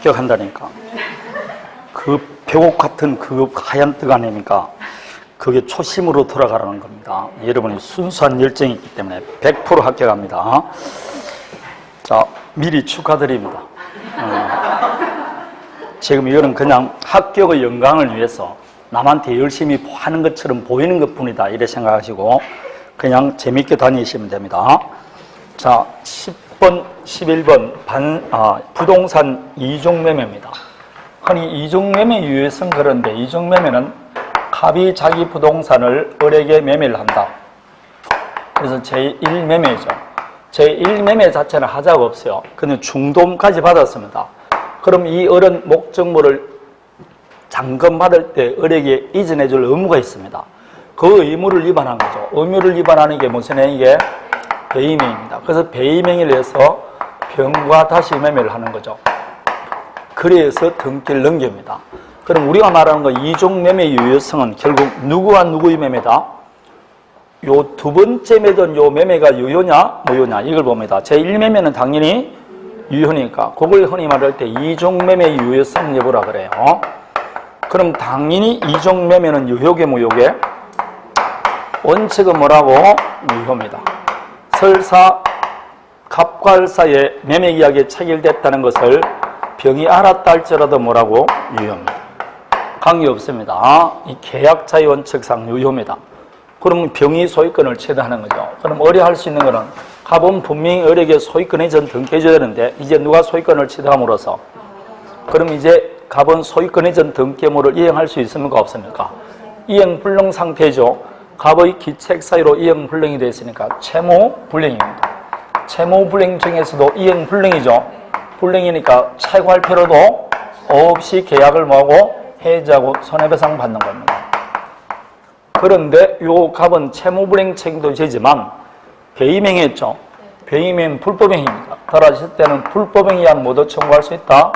합격한다니까. 그 배옥 같은 그 하얀 뜨 아닙니까? 그게 초심으로 돌아가라는 겁니다. 여러분이 순수한 열정이 있기 때문에 100% 합격합니다. 자, 미리 축하드립니다. 지금 이거는 그냥 합격의 영광을 위해서 남한테 열심히 하는 것처럼 보이는 것뿐이다 이렇게 생각하시고 그냥 재밌게 다니시면 됩니다. 자, 10번, 11번 부동산 이중매매입니다. 흔히 이중매매 유효성 그런데 이중매매는 갑이 자기 부동산을 을에게 매매를 한다. 그래서 제1매매죠. 제1매매 자체는 하자가 없어요. 그냥 중도금까지 받았습니다. 그럼 이 을은 목적물을 잔금 받을 때 을에게 이전해 줄 의무가 있습니다. 그 의무를 위반한 거죠. 의무를 위반하는 게 무슨 행위게? 배임행위입니다. 그래서 배임행위를 해서 병과 다시 매매를 하는 거죠. 그래서 등기를 넘깁니다. 그럼 우리가 말하는 거 이중매매 유효성은 결국 누구와 누구의 매매다? 요 두 번째 맺은 요 매매가 유효냐 무효냐 이걸 봅니다. 제1매매는 당연히 유효니까 그걸 흔히 말할 때 이중매매 유효성 여부라 그래요. 그럼 당연히 이중매매는 유효게 무효게? 원칙은 뭐라고? 유효입니다. 설사 갑과 을 사이에 매매 계약이 체결됐다는 것을 병이 알았다 할지라도 뭐라고? 유효입니다. 관계없습니다. 이 계약자의 원칙상 유효입니다. 그러면 병이 소유권을 취득하는 거죠. 그럼 을이 할 수 있는 거는 갑은 분명히 을에게 소유권 이전 등기해줘야 되는데 이제 누가 소유권을 취득함으로써 그럼 이제 갑은 소유권 이전 등기 의무를 이행할 수 있습니까? 없습니까? 이행불능 상태죠. 갑의 기책 사유로 이행불능이 되어 있으니까 채무불능입니다. 채무불능 중에서도 이행불능이죠. 불능이니까 채고할 필요도 없이 계약을 뭐하고 해지하고 손해배상 받는 겁니다. 그런데 요 갑은 채무불행 책임도 지지만 배임행위했죠. 배임행위는 불법행위입니다. 따라하실 때는 불법행위한 모두 청구할 수 있다.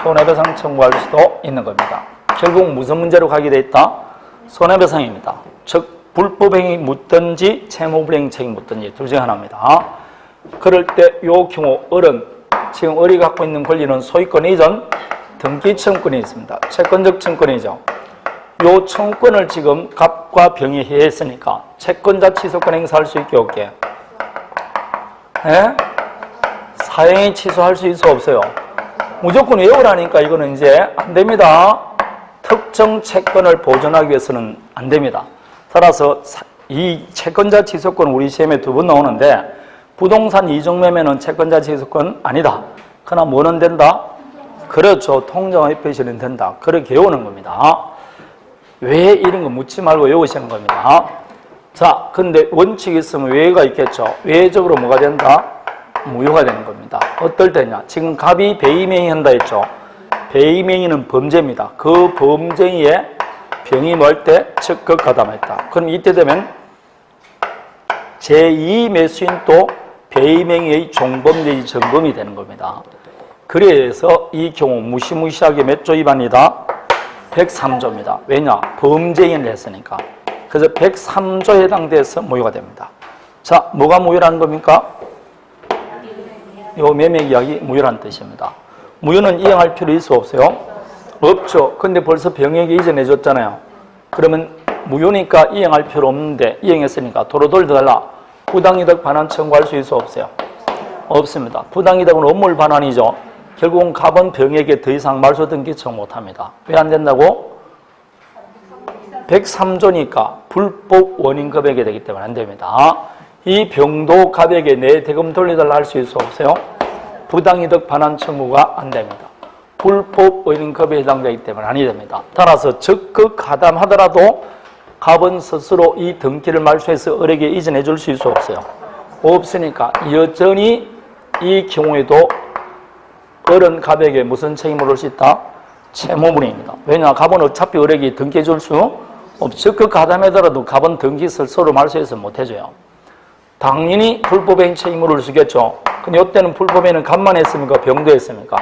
손해배상 청구할 수도 있는 겁니다. 결국 무슨 문제로 가게 돼 있다? 손해배상입니다. 즉 불법행위 묻든지 채무불행 책임 묻든지 둘 중에 하나입니다. 그럴 때 요 경우 을은 지금 을이 갖고 있는 권리는 소유권 이전 등기 청구권이 있습니다. 채권적 청구권이죠. 요 청구권을 지금 갑과 병이 해했으니까 채권자 취소권 행사할 수 있게 없게 사행위 취소할 수 있어 없어요? 무조건 외우라니까 이거는 이제 안 됩니다. 특정 채권을 보존하기 위해서는 안 됩니다. 따라서 이 채권자 취소권 우리 시험에 2번 나오는데 부동산 이중매매는 채권자 취소권 아니다. 그러나 뭐는 된다? 그렇죠. 통장의 표시는 된다. 그렇게 외우는 겁니다. 왜 이런 거 묻지 말고 외우시는 겁니다. 자, 근데 원칙이 있으면 외가 있겠죠. 외적으로 뭐가 된다? 무효가 되는 겁니다. 어떨 때냐? 지금 갑이 배임행위 한다 했죠. 배임행위는 범죄입니다. 그 범죄에 병이 뭘 때? 적극 가담했다. 그럼 이때 되면 제2 매수인도 배임행위의 종범 내지 정범이 되는 겁니다. 그래서 이 경우 무시무시하게 몇 조 위반이다? 103조입니다. 왜냐? 범죄행위를 했으니까. 그래서 103조에 해당돼서 무효가 됩니다. 자, 뭐가 무효라는 겁니까? 이 매매 계약이 무효라는 뜻입니다. 무효는 이행할 필요 있어 없어요? 없죠. 근데 벌써 병에게 이전해 줬잖아요. 그러면 무효니까 이행할 필요 없는데 이행했으니까 도로 돌려달라. 부당이득 반환 청구할 수 있어 없어요? 없습니다. 부당이득은 업무 반환이죠. 결국은 갑은 병에게 더 이상 말소 등기 청구 못합니다. 왜 안 된다고? 103조니까 불법 원인 금액이 되기 때문에 안 됩니다. 이 병도 갑에게 내 대금 돌려달라 할 수 있어 없어요? 부당이득 반환 청구가 안 됩니다. 불법 원인 금액에 해당되기 때문에 아니 됩니다. 따라서 적극 가담하더라도 갑은 스스로 이 등기를 말소해서 을에게 이전해 줄 수 있어 없어요? 없으니까 여전히 이 경우에도 을은 갑에게 무슨 책임을 올 수 있다? 채무불이입니다. 왜냐? 갑은 어차피 을에게 등기해 줄 수 없죠. 적극 가담하더라도 갑은 등기 스스로 말소해서 못 해줘요. 당연히 불법행위 책임을 올 수 있겠죠. 근데 이때는 불법행위는 갑만 했습니까? 병도 했습니까?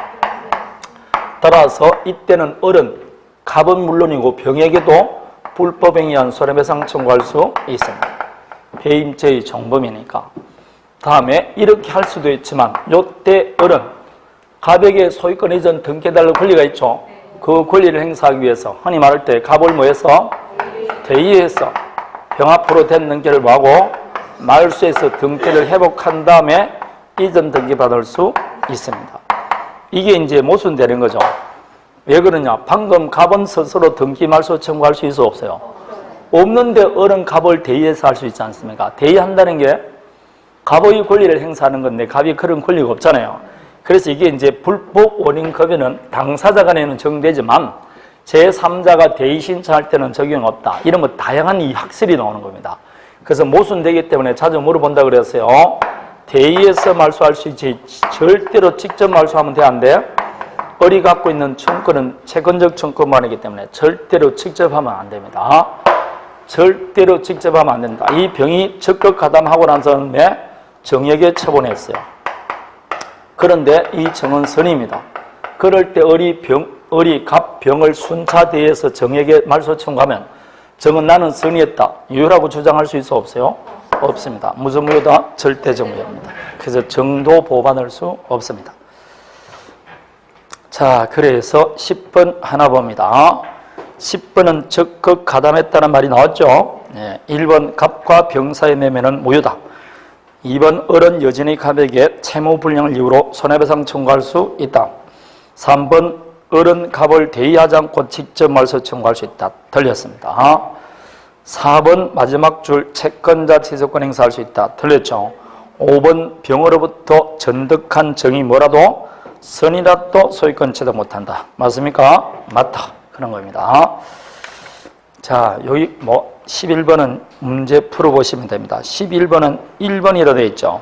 따라서 이때는 을은 갑은 물론이고 병에게도 불법행위한 손해배상 청구할 수 있습니다. 배임죄의 정범이니까. 다음에 이렇게 할 수도 있지만 이때 을은 갑에게 소유권 이전 등기해달라는 권리가 있죠. 그 권리를 행사하기 위해서 흔히 말할 때 갑을 뭐해서 대의해서 병 앞으로 된 등기를 뭐하고 말소에서 등기를 회복한 다음에 이전 등기 받을 수 있습니다. 이게 이제 모순되는 거죠. 왜 그러냐? 방금 갑은 스스로 등기 말소 청구할 수 있어 없어요? 없는데 어른 갑을 대의해서 할 수 있지 않습니까? 대의한다는 게 갑의 권리를 행사하는 건데 갑이 그런 권리가 없잖아요. 그래서 이게 이제 불법 원인급여는 당사자 간에는 적용되지만 제3자가 대의 신청할 때는 적용 없다. 이런 뭐 다양한 이 학설이 나오는 겁니다. 그래서 모순되기 때문에 자주 물어본다 그랬어요. 대의해서 말소할 수 있지 절대로 직접 말소하면 돼 안 돼? 어리 갖고 있는 청구는 채권적 청구만이기 때문에 절대로 직접 하면 안 됩니다. 절대로 직접 하면 안 된다. 이 병이 적극 가담하고 난 다음에 정액에 처분했어요. 그런데 이 정은 선입니다. 그럴 때 어리 갑 병을 순차대해서 정액에 말소 청구하면 정은 나는 선의했다. 유효라고 주장할 수 있어 없어요? 없습니다. 무슨 무효다? 절대적 무효입니다. 그래서 정도 보호받을 수 없습니다. 자, 그래서 10번 하나 봅니다. 10번은 적극 가담했다는 말이 나왔죠. 1번 갑과 병 사이의 매매는 무효다. 2번 어른 여진의 갑에게 채무불량을 이유로 손해배상 청구할 수 있다. 3번 어른 갑을 대의하지 않고 직접 말소 청구할 수 있다. 틀렸습니다. 4번 마지막 줄 채권자 취소권 행사할 수 있다. 틀렸죠. 5번 병으로부터 전득한 정이 뭐라도 선이라도 소유권 취득 못한다. 맞습니까? 맞다. 그런 겁니다. 자, 여기 11번은 문제 풀어보시면 됩니다. 11번은 1번이라 되어 있죠.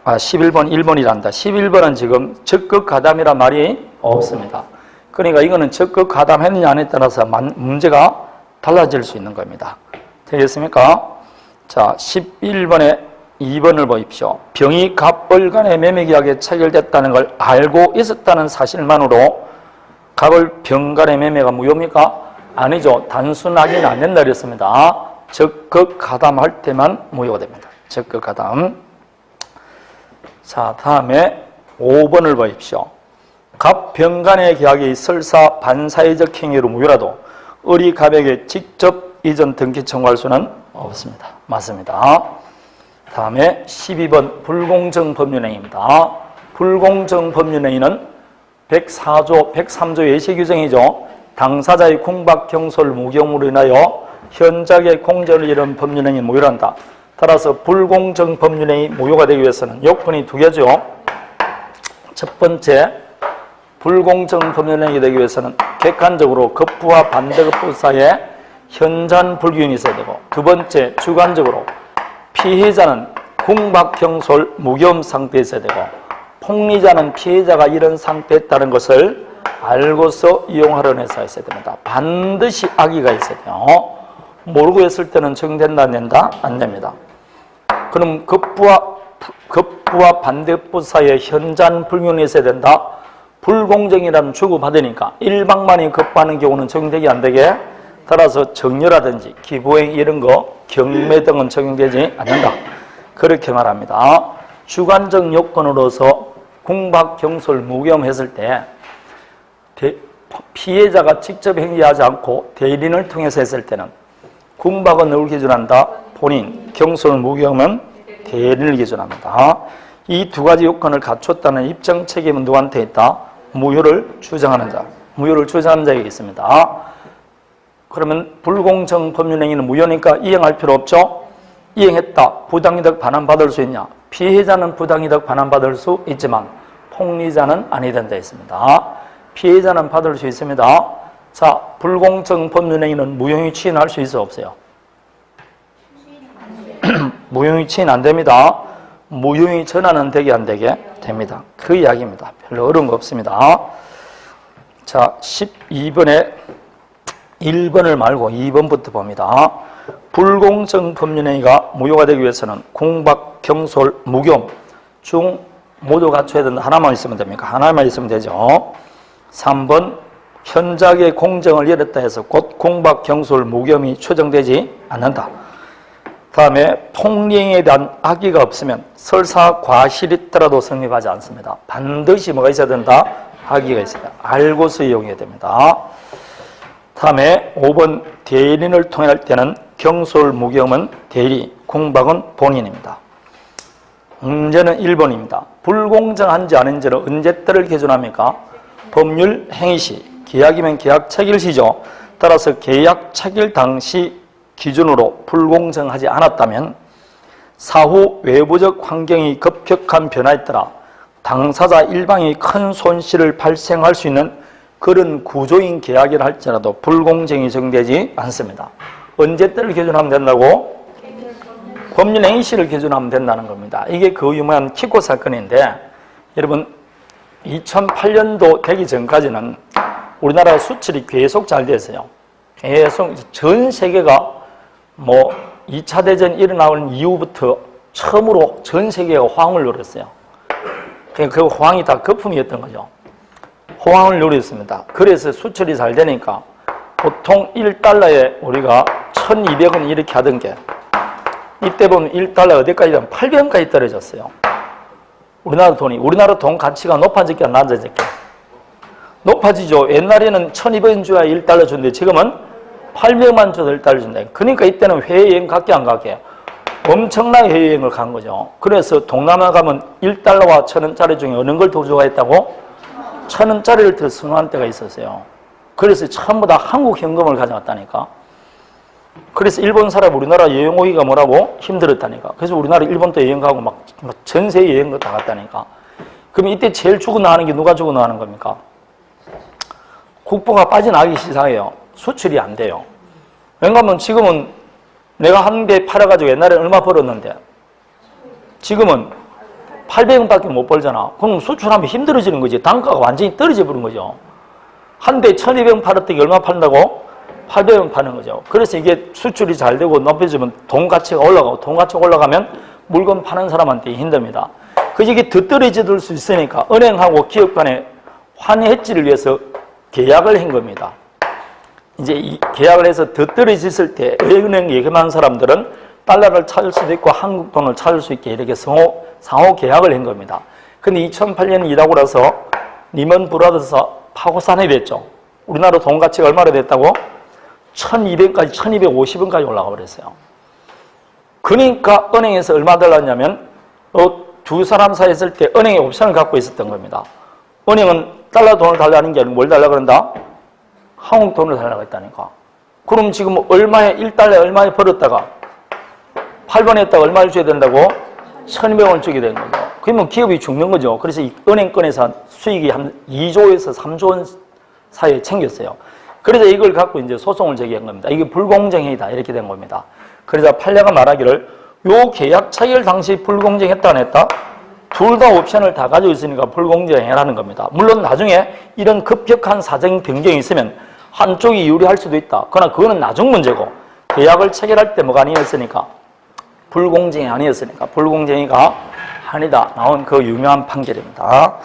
11번 1번이란다. 11번은 지금 적극 가담이란 말이 없습니다. 그러니까 이거는 적극 가담했느냐 안 했느냐에 따라서 문제가 달라질 수 있는 겁니다. 되겠습니까? 자, 11번에 2번을 보십시오. 병이 갑을 간의 매매계약에 체결됐다는 걸 알고 있었다는 사실만으로 갑을 병 간의 매매가 무효입니까? 아니죠. 단순 확인이 안 된다 그랬습니다. 적극 가담할 때만 무효가 됩니다. 적극 가담. 자, 다음에 5번을 보십시오. 갑, 병 간의 계약이 설사 반사회적 행위로 무효라도 어리 갑에게 직접 이전 등기 청구할 수는 없습니다. 맞습니다. 다음에 12번 불공정 법률행위입니다. 불공정 법률행위는 103조 예시규정이죠. 당사자의 공박, 경솔, 무경으로 인하여 현작의 공전을 이룬 법률행위 무효한다. 따라서 불공정 법률행위 무효가 되기 위해서는 요건이 두 개죠. 첫 번째, 불공정 법률행위 되기 위해서는 객관적으로 급부와 반대급부 사이에 현저한 불균이 있어야 되고, 두 번째, 주관적으로 피해자는 공박, 경솔, 무경 상태에 있어야 되고, 폭리자는 피해자가 이런 상태에 있다는 것을 알고서 이용하려는 회사가 있어야 됩니다. 반드시 악의가 있어야 돼요. 모르고 했을 때는 적용된다 안 된다? 안 됩니다. 그럼 급부와 반대급 사이에 현저한 불균이 있어야 된다. 불공정이라는 주고받으니까 일방만이 급부하는 경우는 적용되게 안 되게, 따라서 정려라든지 기부행 이런 거 경매 등은 적용되지 않는다. 그렇게 말합니다. 주관적 요건으로서 공박, 경솔, 무경했을 때 피해자가 직접 행위하지 않고 대리인을 통해서 했을 때는 공박은 누굴 기준한다? 본인, 경솔, 무경은 대리인을 기준합니다. 이 두 가지 요건을 갖췄다는 입증 책임은 누구한테 있다? 무효를 주장하는 자. 무효를 주장하는 자에게 있습니다. 그러면 불공정 법률행위는 무효니까 이행할 필요 없죠? 이행했다. 부당이득 반환받을 수 있냐? 피해자는 부당이득 반환받을 수 있지만 폭리자는 아니 된다 했습니다. 피해자는 받을 수 있습니다. 자, 불공정 법률행위는 무효의 취인할 수 있어 없어요? 무효의 취인 안 됩니다. 무효의 전환은 되게 안 되게 됩니다. 그 이야기입니다. 별로 어려운 거 없습니다. 자, 12번에 1번을 말고 2번부터 봅니다. 불공정 법률행위가 무효가 되기 위해서는 공박, 경솔, 무경 중 모두 갖춰야 된다. 하나만 있으면 됩니까? 하나만 있으면 되죠. 3번 현작의 공정을 잃었다 해서 곧 공박, 경솔, 무경이 추정되지 않는다. 다음에 폭행에 대한 악의가 없으면 설사 과실이 있더라도 성립하지 않습니다. 반드시 뭐가 있어야 된다? 악의가 있어야 된다. 알고서 이용해야 됩니다. 다음에 5번 대리인을 통일할 때는 경솔, 무경은 대리, 궁박은 본인입니다. 문제는 1번입니다. 불공정한지 아닌지를 언제 때를 기준합니까? 법률 행위시, 계약이면 계약 체결시죠. 따라서 계약 체결 당시 기준으로 불공정하지 않았다면 사후 외부적 환경이 급격한 변화에 따라 당사자 일방이 큰 손실을 발생할 수 있는 그런 구조인 계약이라 할지라도 불공정이 정되지 않습니다. 언제 때를 기준하면 된다고? 법률 행위시를 기준하면 된다는 겁니다. 이게 그 유명한 키코 사건인데 여러분 2008년도 되기 전까지는 우리나라 수출이 계속 잘 됐어요. 계속 전 세계가 2차 대전 일어나는 이후부터 처음으로 전 세계가 호황을 누렸어요. 그 호황이 다 거품이었던 거죠. 호황을 누렸습니다. 그래서 수출이 잘 되니까 보통 1달러에 우리가 1200원 이렇게 하던 게 이때 보면 1달러 어디까지 가면 800원까지 떨어졌어요. 우리나라 돈 가치가 높아질게 낮아질게? 높아지죠. 옛날에는 1200원 줘야 1달러 준대 지금은 800만 줘도 1달러 준대. 그러니까 이때는 해외여행 갔게 안 갔게? 엄청나게 해외여행을 간 거죠. 그래서 동남아 가면 1달러와 1000원짜리 중에 어느 걸 더 좋아했다고? 1000원짜리를 더 선호한 때가 있었어요. 그래서 전부 다 한국 현금을 가져갔다니까. 그래서 일본 사람 우리나라 여행 오기가 뭐라고? 힘들었다니까. 그래서 우리나라 일본도 여행 가고 막 전세 여행도 다 갔다니까. 그럼 이때 제일 죽어나가는 게 누가 죽어나가는 겁니까? 국보가 빠져나가기 시작해요. 수출이 안 돼요. 왜냐하면 지금은 내가 한 개 팔아가지고 옛날에 얼마 벌었는데 지금은 800원밖에 못 벌잖아. 그럼 수출하면 힘들어지는 거지. 단가가 완전히 떨어져 버린 거죠. 한 대 1200원 팔았더니 얼마 판다고? 800원 파는 거죠. 그래서 이게 수출이 잘 되고 높아지면 돈 가치가 올라가고 돈 가치가 올라가면 물건 파는 사람한테 힘듭니다. 그래서 이게 더 떨어질 수 있으니까 은행하고 기업 간의 환의 해지를 위해서 계약을 한 겁니다. 이제 이 계약을 해서 더 떨어졌을 때 은행 예금한 사람들은 달러를 찾을 수도 있고 한국 돈을 찾을 수 있게 이렇게 상호 계약을 한 겁니다. 근데 2008년 일하고 나서 리먼 브라더스 파고산이 됐죠. 우리나라 돈 가치가 얼마나 됐다고? 1200까지 1250원까지 올라가 버렸어요. 그러니까 은행에서 얼마 달랐냐면 두 사람 사이 있을 때 은행에 옵션을 갖고 있었던 겁니다. 은행은 달러 돈을 달라는 게 아니고 뭘 달라 그런다? 한국 돈을 달라고 했다니까. 그럼 지금 얼마에 1달러에 얼마에 벌었다가 8번 했다가 얼마를 줘야 된다고? 1200원 주게 되는 거죠. 그러면 기업이 죽는 거죠. 그래서 이 은행권에서 수익이 한 2조에서 3조 원 사이에 챙겼어요. 그래서 이걸 갖고 이제 소송을 제기한 겁니다. 이게 불공정행위다 이렇게 된 겁니다. 그래서 판례가 말하기를 요 계약 체결 당시 불공정했다 안 했다? 둘 다 옵션을 다 가지고 있으니까 불공정행위라는 겁니다. 물론 나중에 이런 급격한 사정 변경이 있으면 한쪽이 유리할 수도 있다. 그러나 그거는 나중 문제고 계약을 체결할 때 뭐가 아니었으니까 불공정이 아니었으니까 불공정이가 아니다 나온 그 유명한 판결입니다.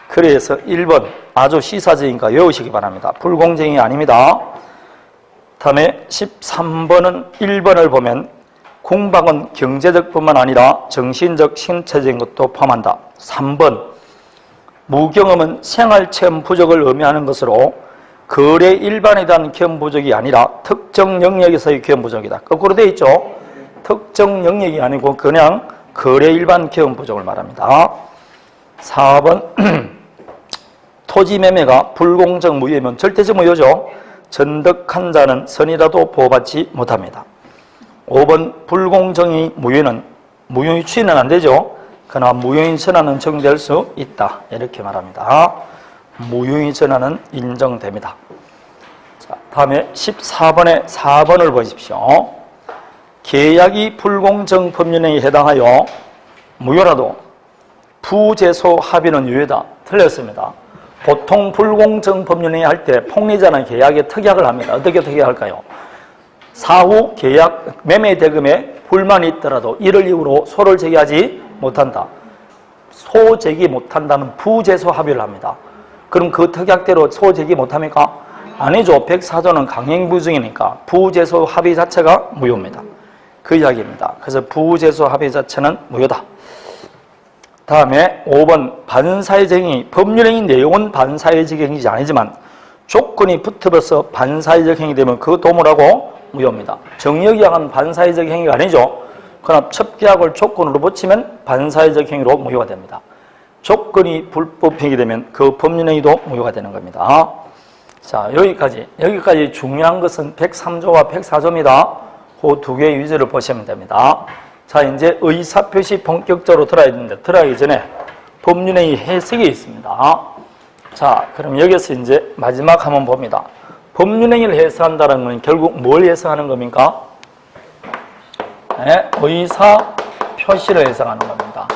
그래서 1번 아주 시사적이니까 외우시기 바랍니다. 불공정이 아닙니다. 다음에 13번은 1번을 보면 궁박은 경제적 뿐만 아니라 정신적, 신체적인 것도 포함한다. 3번 무경험은 생활체험 부족을 의미하는 것으로 거래 일반에 대한 경험 부족이 아니라 특정 영역에서의 경험 부족이다. 거꾸로 되어 있죠. 특정 영역이 아니고 그냥 거래 일반 경험 부족을 말합니다. 4번 토지 매매가 불공정 무효면 절대적 무효죠. 전득한 자는 선이라도 보호받지 못합니다. 5번 불공정이 무효는 무효의 추이는 안 되죠. 그러나 무효의 전환은 정될 수 있다. 이렇게 말합니다. 무효의 전환은 인정됩니다. 자, 다음에 14번에 4번을 보십시오. 계약이 불공정 법률행위에 해당하여 무효라도 부재소 합의는 유효다. 틀렸습니다. 보통 불공정 법률행위 할 때 폭리자는 계약에 특약을 합니다. 어떻게 특약할까요? 사후 계약 매매 대금에 불만이 있더라도 이를 이유로 소를 제기하지 못한다. 소 제기 못한다는 부재소 합의를 합니다. 그럼 그 특약대로 소 제기 못합니까? 아니죠. 104조는 강행부증이니까 부재소 합의 자체가 무효입니다. 그 이야기입니다. 그래서 부재수 합의 자체는 무효다. 다음에 5번 반사회적 행위. 법률행위 내용은 반사회적 행위지 아니지만 조건이 붙어서 반사회적 행위 되면 그것도 뭐라고? 무효입니다. 정력이약은 반사회적 행위가 아니죠. 그러나 첩계약을 조건으로 붙이면 반사회적 행위로 무효가 됩니다. 조건이 불법행위 되면 그 법률행위도 무효가 되는 겁니다. 자, 여기까지 중요한 것은 103조와 104조입니다. 그 두 개의 위주를 보시면 됩니다. 자, 이제 의사표시 본격적으로 들어야 되는데, 들어가기 전에 법률행위 해석이 있습니다. 자, 그럼 여기서 이제 마지막 한번 봅니다. 법률행위를 해석한다는 건 결국 뭘 해석하는 겁니까? 네, 의사표시를 해석하는 겁니다.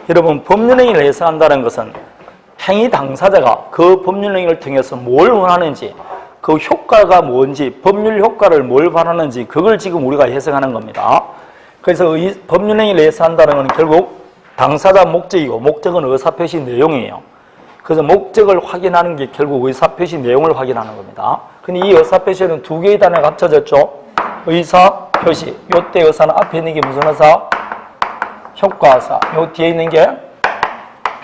여러분, 법률행위를 해석한다는 것은 행위 당사자가 그 법률행위를 통해서 뭘 원하는지, 그 효과가 뭔지, 법률 효과를 뭘 바라는지 그걸 지금 우리가 해석하는 겁니다. 그래서 법률행위를 해석한다는 것은 결국 당사자 목적이고, 목적은 의사표시 내용이에요. 그래서 목적을 확인하는 게 결국 의사표시 내용을 확인하는 겁니다. 근데 이 의사표시는 두 개의 단어가 합쳐졌죠. 의사표시. 요때 의사는 앞에 있는 게 무슨 의사? 효과의사. 요 뒤에 있는 게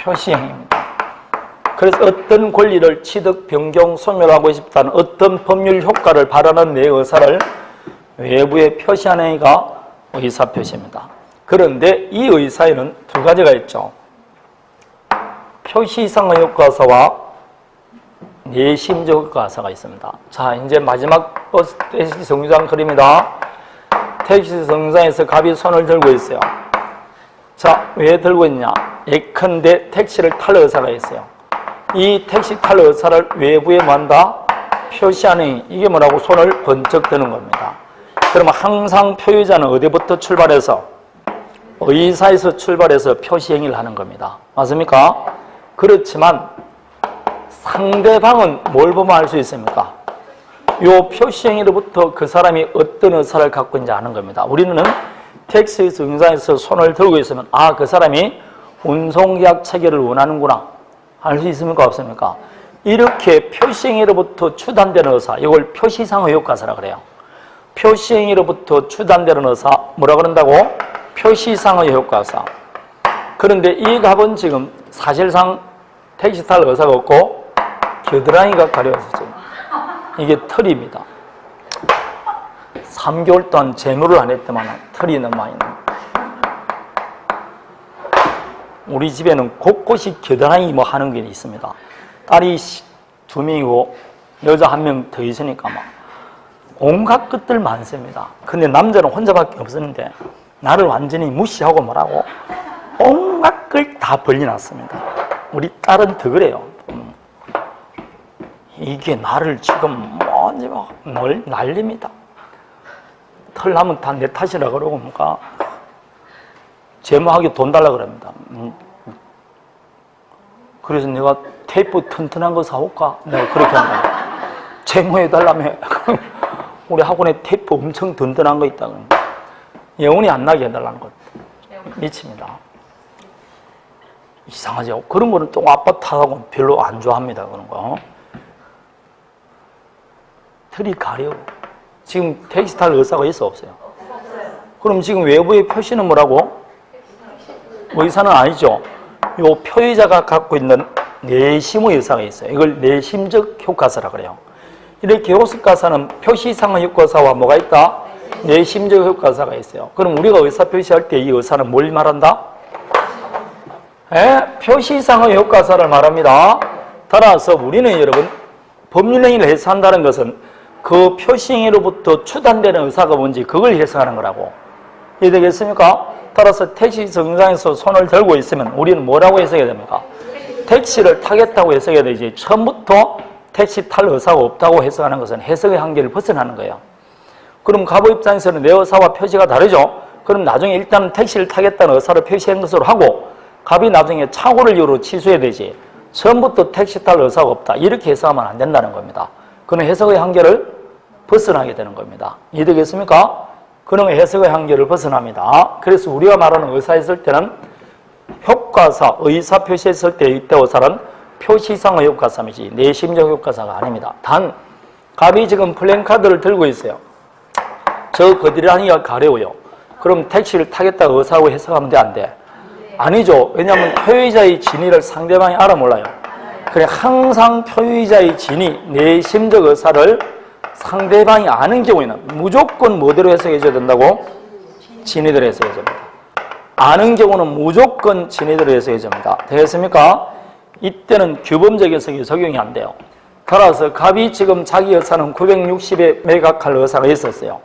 표시행위입니다. 그래서 어떤 권리를 취득, 변경, 소멸하고 싶다는 어떤 법률 효과를 바라는 내 의사를 외부에 표시하는 행위가 의사표시입니다. 그런데 이 의사에는 두 가지가 있죠. 표시 이상의 효과사와 내심적 효과사가 있습니다. 자, 이제 마지막 버스 택시 정류장 그림이다. 택시 정류장에서 갑이 손을 들고 있어요. 자, 왜 들고 있냐? 예컨대 택시를 탈 의사가 있어요. 이 택시 탈 의사를 외부에 만다 표시하는, 이게 뭐라고? 손을 번쩍 드는 겁니다. 그러면 항상 표의자는 어디부터 출발해서? 의사에서 출발해서 표시행위를 하는 겁니다. 맞습니까? 그렇지만 상대방은 뭘 보면 알 수 있습니까? 요 표시행위로부터 그 사람이 어떤 의사를 갖고 있는지 아는 겁니다. 우리는 택시 정류장에서 손을 들고 있으면 아, 그 사람이 운송계약 체결을 원하는구나. 알 수 있습니까? 없습니까? 이렇게 표시행위로부터 추단되는 의사, 이걸 표시상의 효과사라 그래요. 표시행위로부터 추단되는 의사, 뭐라 그런다고? 표시상의 효과사. 그런데 이 갑은 지금 사실상 택시 탈 의사가 없고 겨드랑이가 가려워서 지금 이게 털입니다. 3개월 동안 제노를 안 했더만 털이 너무 많이 나. 우리 집에는 곳곳이 겨드랑이 뭐 하는 게 있습니다. 딸이 2명이고 여자 1명 더 있으니까 막 온갖 것들 많습니다. 근데 남자는 혼자밖에 없었는데 나를 완전히 무시하고 뭐라고 온갖 걸 다 벌려놨습니다. 우리 딸은 더 그래요. 이게 나를 지금 뭔지 막 난립니다. 털 나면 다 내 탓이라 그러고 뭔가 제모하기 돈 달라 그럽니다. 그래서 내가 테이프 튼튼한 거 사올까? 내가 그렇게 한다. 제모해달라며. 우리 학원에 테이프 엄청 든든한 거 있다. 예원이 안 나게 해달라는 것. 미칩니다. 이상하죠? 그런 거는 또 아빠 탓하고 별로 안 좋아합니다. 그런 거. 털이 가려. 지금 택시 탈 의사가 있어 없어요? 그럼 지금 외부의 표시는 뭐라고? 의사는 아니죠. 요 표의자가 갖고 있는 내심의 의사가 있어요. 이걸 내심적 효과사라 그래요. 이렇게 효과사는 표시상의 효과사와 뭐가 있다? 내심적 효과사가 있어요. 그럼 우리가 의사 표시할 때 이 의사는 뭘 말한다? 표시상의 효과사를 말합니다. 따라서 우리는 여러분 법률행위를 해석한다는 것은 그 표시행위로부터 추단되는 의사가 뭔지 그걸 해석하는 거라고. 이해되겠습니까? 따라서 택시 정류장에서 손을 들고 있으면 우리는 뭐라고 해석해야 됩니까? 택시를 타겠다고 해석해야 되지. 처음부터 택시 탈 의사가 없다고 해석하는 것은 해석의 한계를 벗어나는 거예요. 그럼 갑의 입장에서는 내 의사와 표시가 다르죠? 그럼 나중에 일단 택시를 타겠다는 의사를 표시한 것으로 하고 갑이 나중에 착오를 이유로 취소해야 되지. 처음부터 택시 탈 의사가 없다. 이렇게 해석하면 안 된다는 겁니다. 그는 해석의 한계를 벗어나게 되는 겁니다. 이해되겠습니까? 그는 해석의 한계를 벗어납니다. 그래서 우리가 말하는 의사했을 때는 효과사, 의사 표시했을 때 이때 의사는 표시상의 효과사이지 내심적 효과사가 아닙니다. 단, 갑이 지금 플랜카드를 들고 있어요. 저 거드라니가 가려워요. 그럼 택시를 타겠다고 의사하고 해석하면 돼, 안 돼? 아니죠. 왜냐하면 표의자의 진위를 상대방이 알아 몰라요. 그래, 항상 표의자의 진위, 내심적 의사를 상대방이 아는 경우에는 무조건 뭐대로 해석해줘야 된다고? 진위대로 해석해줘야 됩니다. 아는 경우는 무조건 진위대로 해석해줘야 됩니다. 되겠습니까? 이때는 규범적 해석이 적용이 안 돼요. 따라서 갑이 지금 자기 의사는 960에 매각할 의사가 있었어요.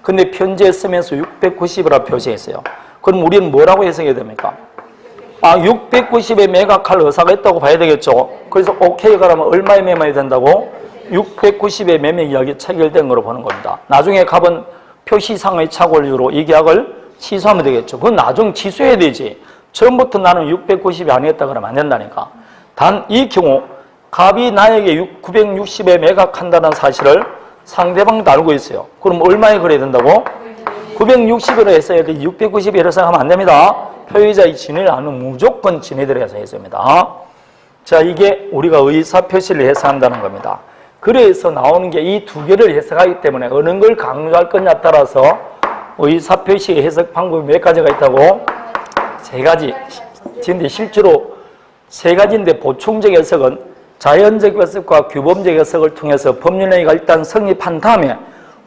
근데 편지에 쓰면서 690이라 표시했어요. 그럼 우리는 뭐라고 해석해야 됩니까? 690에 매각할 의사가 있다고 봐야 되겠죠. 그래서 오케이 가라면 얼마에 매매해야 된다고? 690의 매매 계약이 체결된 거로 보는 겁니다. 나중에 갑은 표시상의 착오로 이 계약을 취소하면 되겠죠. 그건 나중 취소해야 되지. 처음부터 나는 690이 아니었다 그러면 안 된다니까. 단 이 경우 갑이 나에게 960에 매각한다는 사실을 상대방도 알고 있어요. 그럼 얼마에 그래야 된다고? 960으로 했어야 돼. 690이라고 생각하면 안 됩니다. 표의자의 진위를 아는 무조건 진위대로 해서 했습니다. 자, 이게 우리가 의사표시를 해석한다는 겁니다. 그래서 나오는 게 이 두 개를 해석하기 때문에 어느 걸 강조할 거냐에 따라서 의사표시의 해석 방법이 몇 가지가 있다고? 세 가지. 근데 실제로 세 가지인데 보충적 해석은 자연적 해석과 규범적 해석을 통해서 법률행위가 일단 성립한 다음에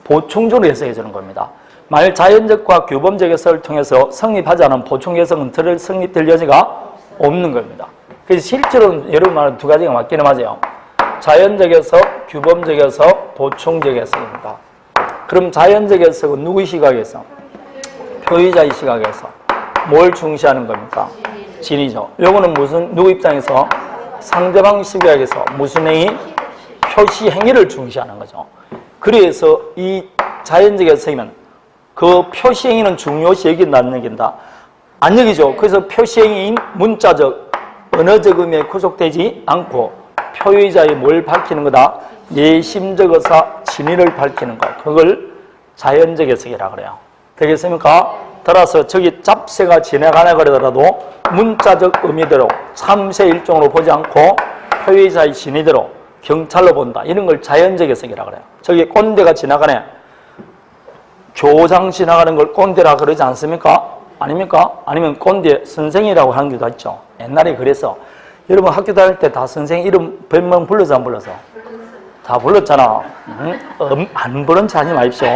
보충적으로 해석해 주는 겁니다. 만일 자연적과 규범적 해석을 통해서 성립하지 않은 보충 해석은 성립될 여지가 없는 겁니다. 그래서 실제로는 여러분 말은 두 가지가 맞기는 맞아요. 자연적 해석, 규범적 해석, 보충적 해석입니다. 그럼 자연적 해석은 누구의 시각에서? 표의자의 시각에서. 뭘 중시하는 겁니까? 진위죠. 요거는 누구 입장에서? 상대방 시각에서 무슨 행위? 표시 행위를 중시하는 거죠. 그래서 이 자연적 해석이면 그 표시 행위는 중요시 여긴다, 안 여긴다? 안 여기죠. 그래서 표시 행위인 문자적, 언어적 의미에 구속되지 않고 표의자의 뭘 밝히는 거다? 내심적 의사 진위를 밝히는 것. 그걸 자연적 해석이라고 그래요. 되겠습니까? 따라서 저기 잡새가 지나가나 그러더라도 문자적 의미대로 참새 일종으로 보지 않고 표의자의 진위대로 경찰로 본다. 이런 걸 자연적 해석이라고 그래요. 저기 꼰대가 지나가네. 교장 지나가는 걸 꼰대라 그러지 않습니까? 아닙니까? 아니면 꼰대 선생이라고 하는 경우도 있죠. 옛날에 그래서 여러분 학교 다닐 때 다 선생 이름 별명 불러서 안 불러서? 다 불렀잖아. 안 부른 척 하지 마십시오.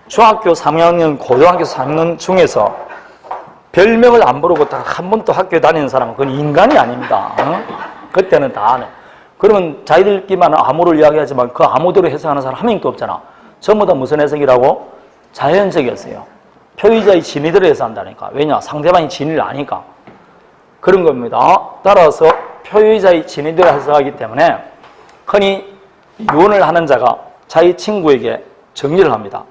중학교 3학년, 고등학교 3학년 중에서 별명을 안 부르고 다 한 번도 학교에 다니는 사람은 그건 인간이 아닙니다. 그때는 다 아네. 그러면 자기들끼리만 암호를 이야기하지만 그 암호대로 해석하는 사람 한 명도 없잖아. 전부 다 무슨 해석이라고? 자연적 해석이에요. 표의자의 진위대로 해석한다니까. 왜냐? 상대방이 진위를 아니까. 그런 겁니다. 따라서 표의자의 진위대로 해석하기 때문에 흔히 이혼을 하는 자가 자기 친구에게 정리를 합니다.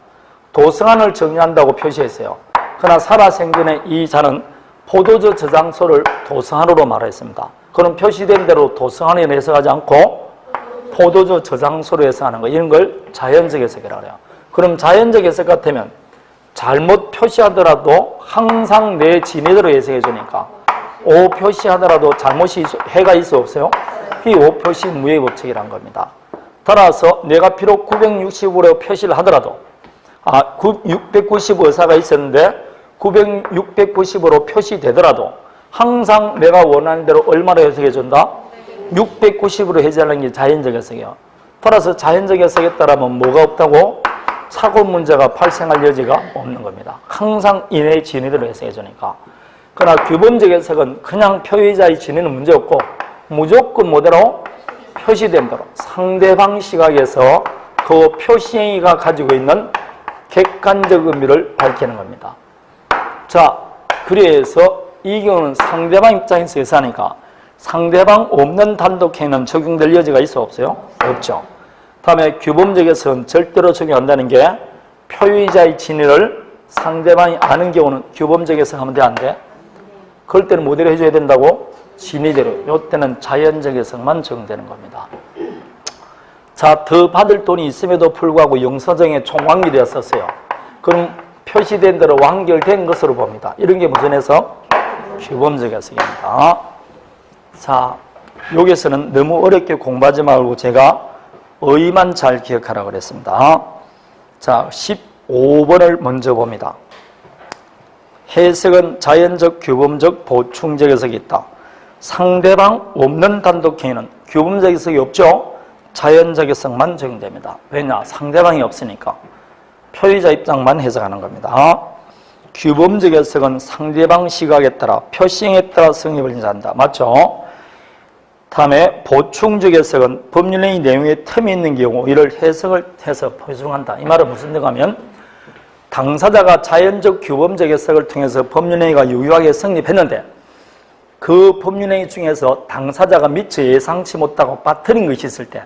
도성안을 정리한다고 표시했어요. 그러나 살아생전에 이 자는 포도주 저장소를 도성안으로 말했습니다. 그럼 표시된 대로 도성안을 해석하지 않고 포도주 저장소로 해석하는 거, 이런 걸 자연적 해석이라고 해요. 그럼 자연적 해석 같으면 잘못 표시하더라도 항상 내 진위대로 해석해 주니까 O 표시하더라도 잘못이 해가 있어 없어요? 이 O 표시 무효의 법칙이라는 겁니다. 따라서 내가 비록 960으로 표시를 하더라도 690 의사가 있었는데 690으로 표시되더라도 항상 내가 원하는 대로 얼마로 해석해 준다? 690으로 해석하는 게 자연적 해석이에요. 따라서 자연적 해석에 따르면 뭐가 없다고? 사고 문제가 발생할 여지가 없는 겁니다. 항상 이내의 진위대로 해석해 주니까. 그러나 규범적 해석은 그냥 표의자의 진위는 문제없고 무조건 뭐대로? 표시된 대로 상대방 시각에서 그 표시행위가 가지고 있는 객관적 의미를 밝히는 겁니다. 자, 그래서 이 경우는 상대방 입장에서 해석하니까 상대방 없는 단독행위는 적용될 여지가 있어 없어요? 없죠. 다음에 규범적 해석은 절대로 적용한다는 게 표의자의 진위를 상대방이 아는 경우는 규범적 해석하면 돼, 안 돼? 그럴 때는 뭐대로 해줘야 된다고? 진위대로. 이때는 자연적 해석만 적용되는 겁니다. 자, 더 받을 돈이 있음에도 불구하고 영서증에 총완결이 되었었어요. 그럼 표시된 대로 완결된 것으로 봅니다. 이런 게 무슨 해석? 규범적 해석입니다. 자, 여기서는 너무 어렵게 공부하지 말고 제가 의의만 잘 기억하라고 그랬습니다. 자, 5번을 먼저 봅니다. 해석은 자연적, 규범적, 보충적 해석이 있다. 상대방 없는 단독행위는 규범적 해석이 없죠. 자연적 해석만 적용됩니다. 왜냐? 상대방이 없으니까. 표의자 입장만 해석하는 겁니다. 규범적 해석은 상대방 시각에 따라, 표시행에 따라 성립을 인정한다. 맞죠? 다음에 보충적 해석은 법률행위 내용에 틈이 있는 경우 이를 해석을 해서 보충한다. 이 말은 무슨 뜻이냐면 당사자가 자연적 규범적 해석을 통해서 법률행위가 유효하게 성립했는데 그 법률행위 중에서 당사자가 미처 예상치 못하고 빠뜨린 것이 있을 때,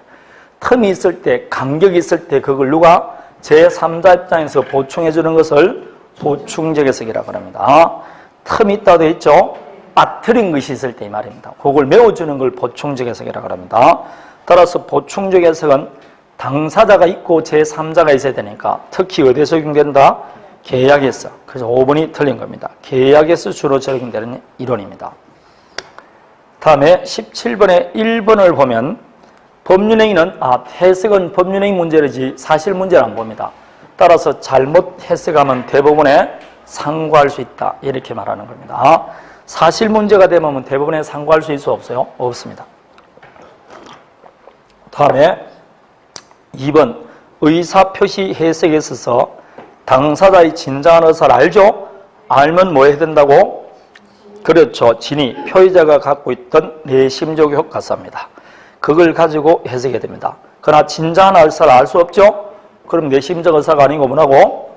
틈이 있을 때, 간격이 있을 때 그걸 누가 제3자 입장에서 보충해 주는 것을 보충적 해석이라고 합니다. 틈이 있다고 되어 있죠. 빠뜨린 것이 있을 때 이 말입니다. 그걸 메워주는 걸 보충적 해석이라고 합니다. 따라서 보충적 해석은 당사자가 있고 제3자가 있어야 되니까 특히 어디에 적용된다? 계약에서. 그래서 5번이 틀린 겁니다. 계약에서 주로 적용되는 이론입니다. 다음에 17번에 1번을 보면 법률행위는 해석은 법률행위 문제이지 사실 문제를 안 봅니다. 따라서 잘못 해석하면 대법원에 상고할 수 있다. 이렇게 말하는 겁니다. 사실 문제가 되면 대법원에 상고할 수 있어 없어요? 없습니다. 다음에 2번 의사표시 해석에 있어서 당사자의 진정한 의사를 알죠? 알면 뭐 해야 된다고? 그렇죠. 진위, 표의자가 갖고 있던 내심적 효과사입니다. 그걸 가지고 해석해야 됩니다. 그러나 진정한 의사를 알 수 없죠? 그럼 내심적 의사가 아니고 뭐라고?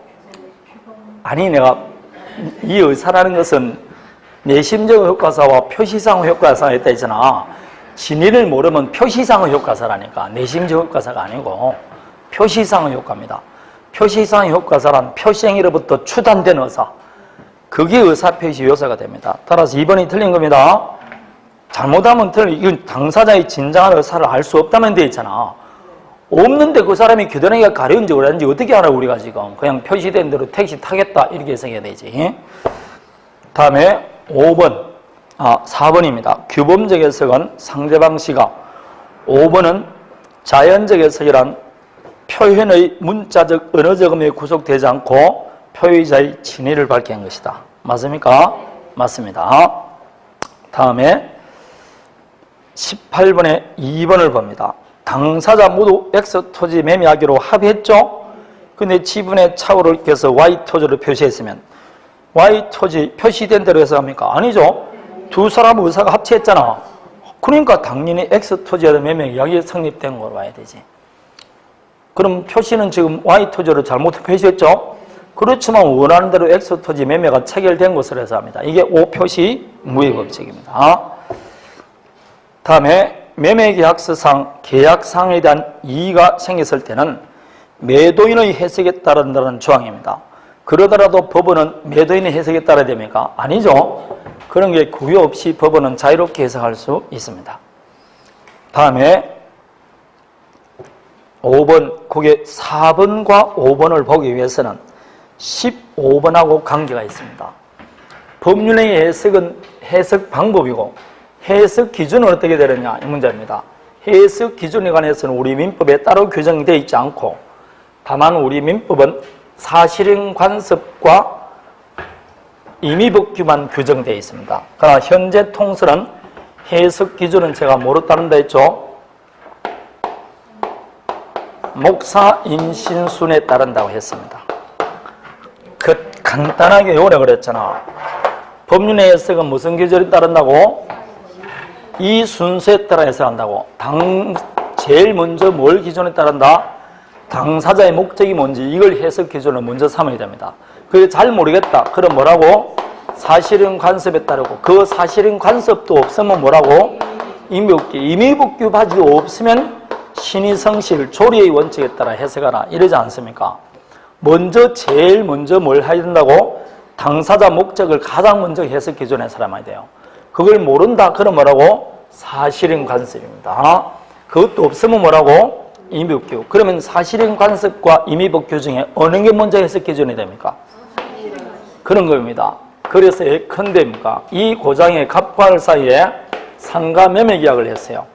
아니, 내가 이 의사라는 것은 내심적 효과사와 표시상 효과사가 있다 했잖아. 진위를 모르면 표시상의 효과사라니까. 내심적 효과사가 아니고 표시상의 효과입니다. 표시상의 효과사란 표시행위로부터 추단된 의사. 그게 의사표시 요소가 됩니다. 따라서 2번이 틀린 겁니다. 잘못하면 이건 당사자의 진정한 의사를 알 수 없다면 돼 있잖아. 없는데 그 사람이 겨드랑이가 가려운지 그랬는지 어떻게 알아 우리가 지금. 그냥 표시된 대로 택시 타겠다 이렇게 해석해야 되지. 다음에 4번입니다. 규범적 해석은 상대방 시각. 5번은 자연적 해석이란 표현의 문자적 언어적 의미에 구속되지 않고 표의자의 진위를 밝힌 것이다. 맞습니까? 맞습니다. 다음에 18번에 2번을 봅니다. 당사자 모두 X 토지 매매하기로 합의했죠? 근데 지분의 차후를 껴서 Y 토지를 표시했으면 Y 토지 표시된 대로 해서 합니까? 아니죠. 두 사람 의사가 합치했잖아. 그러니까 당연히 X 토지에 대한 매매 계약이 성립된 거로 봐야 되지. 그럼 표시는 지금 Y 토지를 잘못 표시했죠? 그렇지만 원하는 대로 X 토지 매매가 체결된 것으로 해서 합니다. 이게 오표시 무효법칙입니다. 다음에 매매계약서상 계약상에 대한 이의가 생겼을 때는 매도인의 해석에 따른다는 조항입니다. 그러더라도 법원은 매도인의 해석에 따라야 됩니까? 아니죠. 그런 게 구여 없이 법원은 자유롭게 해석할 수 있습니다. 다음에 5번, 그게 4번과 5번을 보기 위해서는 15번하고 관계가 있습니다. 법률의 해석은 해석 방법이고 해석 기준은 어떻게 되느냐 이 문제입니다. 해석 기준에 관해서는 우리 민법에 따로 규정되어 있지 않고 다만 우리 민법은 사실행 관습과 임의법규만 규정되어 있습니다. 그러나 현재 통설은 해석 기준은 제가 뭐로 따른다 했죠? 목사 인신순에 따른다고 했습니다. 간단하게 오래 그랬잖아. 법률의 해석은 무슨 기준에 따른다고? 이 순서에 따라 해석한다고. 제일 먼저 뭘 기준에 따른다? 당사자의 목적이 뭔지 이걸 해석 기준을 먼저 삼아야 됩니다. 그게 잘 모르겠다. 그럼 뭐라고? 사실은 관습에 따르고 그 사실은 관습도 없으면 뭐라고? 임의법규. 임의법규 가지고 없으면 신의성실 조리의 원칙에 따라 해석하라 이러지 않습니까? 제일 먼저 뭘 해야 된다고? 당사자 목적을 가장 먼저 해석 기준에 삼아야 돼요. 그걸 모른다. 그럼 뭐라고? 사실행 관습입니다. 그것도 없으면 뭐라고? 임의법규. 그러면 사실행 관습과 임의법규 중에 어느 게 먼저 해석 기준이 됩니까? 그런 겁니다. 그래서 예컨대입니까? 이 고장의 갑과을 사이에 상가 매매 계약을 했어요.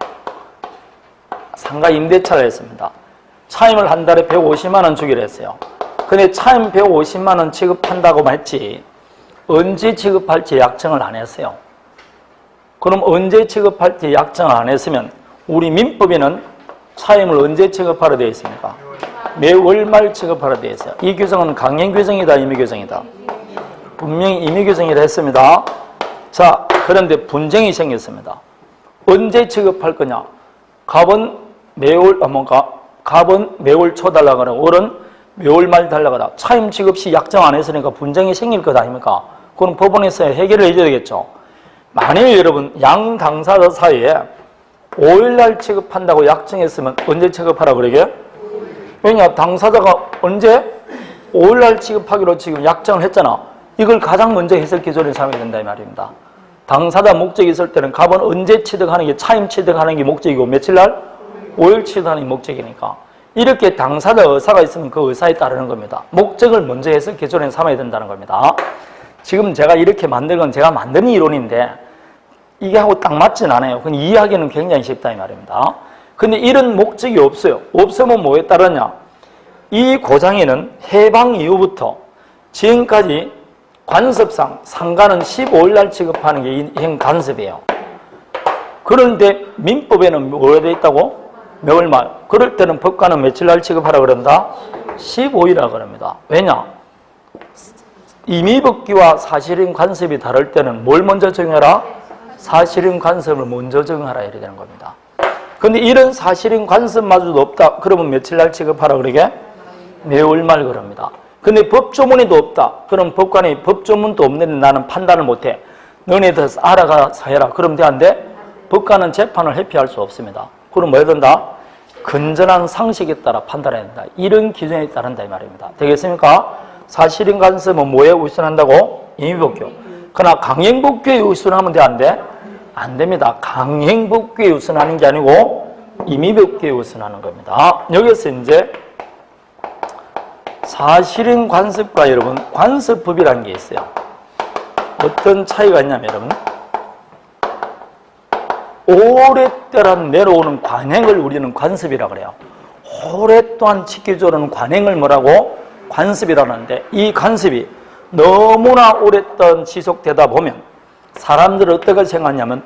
상가 임대차를 했습니다. 차임을 한 달에 150만 원 주기로 했어요. 근데 차임 150만 원 지급한다고 했지 언제 지급할지 약정을 안 했어요. 그럼 언제 지급할지 약정을 안 했으면 우리 민법에는 차임을 언제 지급하라 되어 있습니까? 매월 말 지급하라 되어 있어요. 이 규정은 강행 규정이다, 임의 규정이다? 분명히 임의 규정이라 했습니다. 자, 그런데 분쟁이 생겼습니다. 언제 지급할 거냐? 갑은 매월 갑은 매월 초 달라고 하고 을은 매월 말 달라고 하다. 차임 지급 시 약정 안 했으니까 분쟁이 생길 것 아닙니까? 그럼 법원에서 해결을 해줘야 되겠죠. 만일 여러분 양 당사자 사이에 5일날 지급한다고 약정했으면 언제 지급하라 그러게? 왜냐? 당사자가 언제 5일날 지급하기로 지금 약정을 했잖아. 이걸 가장 먼저 해석 기준에 삼아야 된다 이 말입니다. 당사자 목적이 있을 때는 갑은 언제 취득하는 게 차임 취득하는 게 목적이고 며칠날? 5일 취득하는 게 목적이니까 이렇게 당사자 의사가 있으면 그 의사에 따르는 겁니다. 목적을 먼저 해석 기준에 삼아야 된다는 겁니다. 지금 제가 이렇게 만든 건 제가 만든 이론인데 이게 하고 딱 맞진 않아요. 근데 이해하기는 굉장히 쉽다 이 말입니다. 근데 이런 목적이 없어요. 없으면 뭐에 따르냐? 이 고장에는 해방 이후부터 지금까지 관습상 상가는 15일 날 취급하는 게 현 관습이에요. 그런데 민법에는 뭐가 되어 있다고? 매월 말. 그럴 때는 법관은 며칠 날 취급하라 그런다? 15일이라 그럽니다. 왜냐? 임의법규와 사실임 관습이 다를 때는 뭘 먼저 정해라? 사실임 관습을 먼저 정하라 이렇게 되는 겁니다. 근데 이런 사실임 관습마저도 없다. 그러면 며칠 날 취급하라 그러게? 매월 말 그럽니다. 근데 법조문에도 없다. 그럼 법관이 법조문도 없는데 나는 판단을 못해. 너네들 알아가서 해라. 그럼 돼 안 돼? 법관은 재판을 회피할 수 없습니다. 그럼 뭐 해야 된다? 건전한 상식에 따라 판단해야 된다. 이런 기준에 따른다 이 말입니다. 되겠습니까? 사실임 관습은 뭐에 우선한다고? 임의법규. 그러나 강행법규에 우선하면 돼 안 돼? 안 됩니다. 강행법규에 우선하는 게 아니고 임의법규에 우선하는 겁니다. 여기서 이제 사실임 관습과 여러분 관습법이라는 게 있어요. 어떤 차이가 있냐면 여러분 오랫동안 내려오는 관행을 우리는 관습이라고 그래요. 오랫동안 지켜주는 관행을 뭐라고? 관습이라는데 이 관습이 너무나 오랫동안 지속되다 보면 사람들은 어떻게 생각하냐면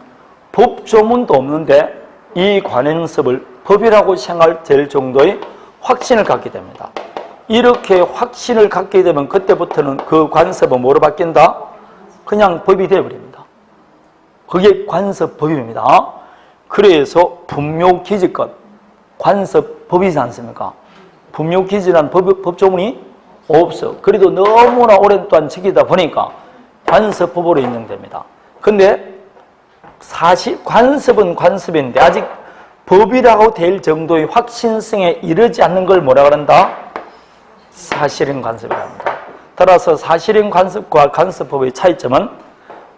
법조문도 없는데 이 관행습을 법이라고 생각될 정도의 확신을 갖게 됩니다. 이렇게 확신을 갖게 되면 그때부터는 그 관습은 뭐로 바뀐다? 그냥 법이 되어버립니다. 그게 관습법입니다. 그래서 분묘기지권, 관습법이지 않습니까? 분묘기지란 법조문이 없어. 그래도 너무나 오랫동안 지키다 보니까 관습법으로 인정됩니다. 근데 사실 관습은 관습인데 아직 법이라고 될 정도의 확신성에 이르지 않는 걸 뭐라 그런다? 사실임 관습이라고 합니다. 따라서 사실임 관습과 관습법의 차이점은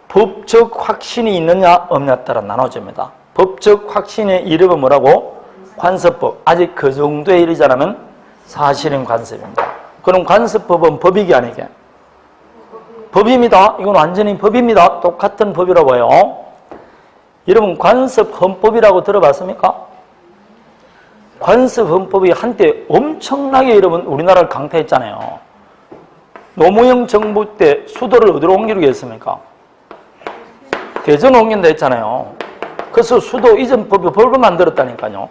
법적 확신이 있느냐 없느냐에 따라 나눠집니다. 법적 확신에 이르면 뭐라고? 관습법. 아직 그 정도에 이르지 않으면 사실임 관습입니다. 그럼 관습법은 법이기 아니게? 법입니다. 이건 완전히 법입니다. 똑같은 법이라고 봐요. 여러분 관습 헌법이라고 들어봤습니까? 관습 헌법이 한때 엄청나게 여러분 우리나라를 강타했잖아요. 노무현 정부 때 수도를 어디로 옮기려고 했습니까? 대전 옮긴다 했잖아요. 그래서 수도 이전 법을 만들었다니까요.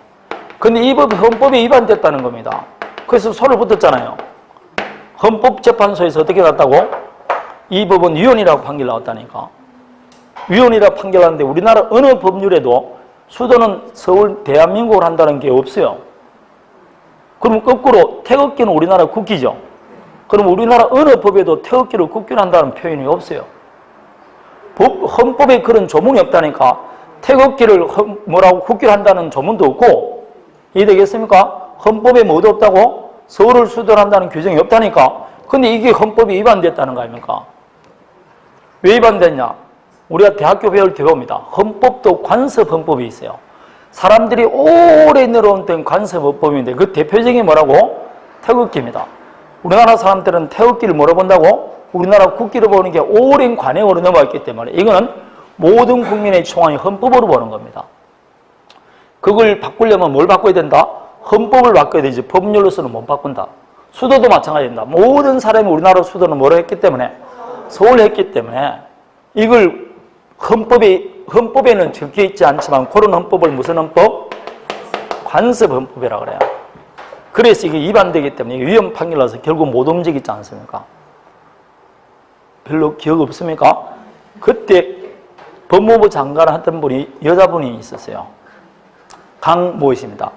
근데 이 법이 헌법에 위반됐다는 겁니다. 그래서 소를 붙었잖아요. 헌법재판소에서 어떻게 났다고? 이 법은 위헌이라고 판결 나왔다니까. 위헌이라고 판결하는데 우리나라 어느 법률에도 수도는 서울 대한민국을 한다는 게 없어요. 그럼 거꾸로 태극기는 우리나라 국기죠. 그럼 우리나라 어느 법에도 태극기를 국기로 한다는 표현이 없어요. 헌법에 그런 조문이 없다니까. 태극기를 뭐라고 국기로 한다는 조문도 없고 이해되겠습니까? 헌법에 뭐도 없다고? 서울을 수도로 한다는 규정이 없다니까. 근데 이게 헌법이 위반됐다는 거 아닙니까? 왜 위반됐냐? 우리가 대학교 배울 때 배웁니다. 헌법도 관습헌법이 있어요. 사람들이 오래 내려온 관습헌법인데 그 대표적인 뭐라고? 태극기입니다. 우리나라 사람들은 태극기를 뭐로 본다고? 우리나라 국기를 보는 게 오랜 관행으로 넘어왔기 때문에 이거는 모든 국민의 총안이 헌법으로 보는 겁니다. 그걸 바꾸려면 뭘 바꿔야 된다? 헌법을 바꿔야 되지 법률로서는 못 바꾼다. 수도도 마찬가지입니다. 모든 사람이 우리나라 수도는 뭐로 했기 때문에? 서울로 했기 때문에 이걸 헌법에는 적혀 있지 않지만 그런 헌법을 무슨 헌법? 관습헌법이라고 그래요. 그래서 이게 위반되기 때문에 위헌 판결나서 결국 못 움직이지 않습니까? 별로 기억 없습니까? 그때 법무부 장관을 했던 분이 여자분이 있었어요. 강모씨입니다.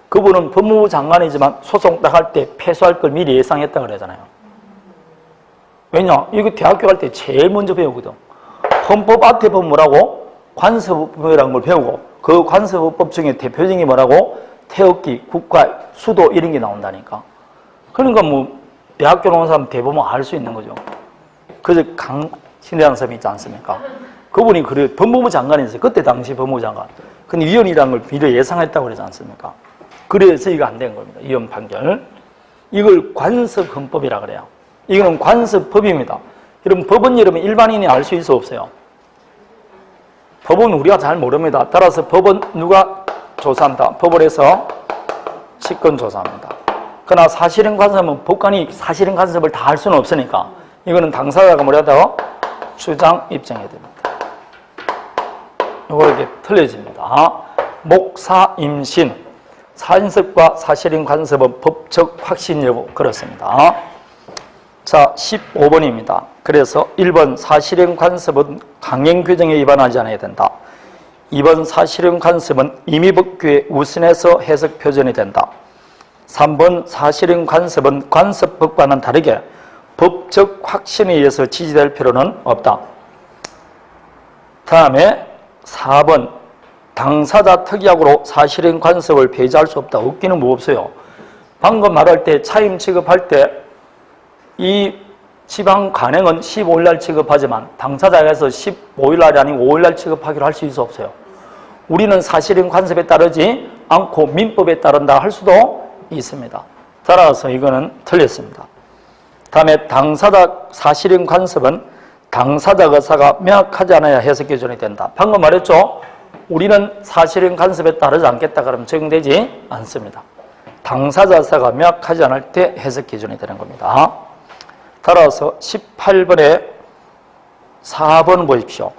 그분은 법무부 장관이지만 소송 나갈 때 패소할 걸 미리 예상했다 그러잖아요. 왜냐? 이거 대학교 갈 때 제일 먼저 배우거든. 헌법 앞에 보면 뭐라고? 관습법이라는 걸 배우고 그 관습법 중에 대표적인 게 뭐라고? 태극기, 국가, 수도 이런 게 나온다니까. 그러니까 뭐 대학교 나온 사람 대부분 알 수 있는 거죠. 그래서 강신대장 선생님이 있지 않습니까? 그분이 그래 법무부 장관이었어요. 그때 당시 법무부 장관. 근데 위헌이라는 걸 미리 예상했다고 그러지 않습니까? 그래서 이거 안 된 겁니다. 위헌 판결. 이걸 관습헌법이라 그래요. 이거는 관습법입니다. 여러분 법은 여러분 일반인이 알 수 있어 없어요? 법은 우리가 잘 모릅니다. 따라서 법은 누가 조사한다? 법원에서 직권 조사합니다. 그러나 사실은 관습은 법관이 사실은 관습을 다 할 수는 없으니까 이거는 당사자가 뭐라도 주장 입증해야 됩니다. 이거 이렇게 틀려집니다. 목사 임신 사인습과 사실인 관습은 법적 확신 여부 그렇습니다. 자, 15번입니다. 그래서 1번 사실인 관습은 강행 규정에 위반하지 않아야 된다. 2번 사실인 관습은 임의법규에 우선해서 해석 표준이 된다. 3번 사실인 관습은 관습법과는 다르게 법적 확신에 의해서 지지될 필요는 없다. 다음에 4번 당사자 특약으로 사실인 관습을 배제할 수 없다. 없기는 뭐 없어요. 방금 말할 때 차임 취급할 때 이 지방 관행은 15일날 취급하지만 당사자에서 15일날이 아니고 5일날 취급하기로 할 수 있어 없어요. 우리는 사실인 관습에 따르지 않고 민법에 따른다 할 수도 있습니다. 따라서 이거는 틀렸습니다. 다음에 당사자 사실인 관습은 당사자 의사가 명확하지 않아야 해석 기준이 된다. 방금 말했죠? 우리는 사실인 관습에 따르지 않겠다 그러면 적용되지 않습니다. 당사자 의사가 명확하지 않을 때 해석 기준이 되는 겁니다. 따라서 18번에 4번 보십시오.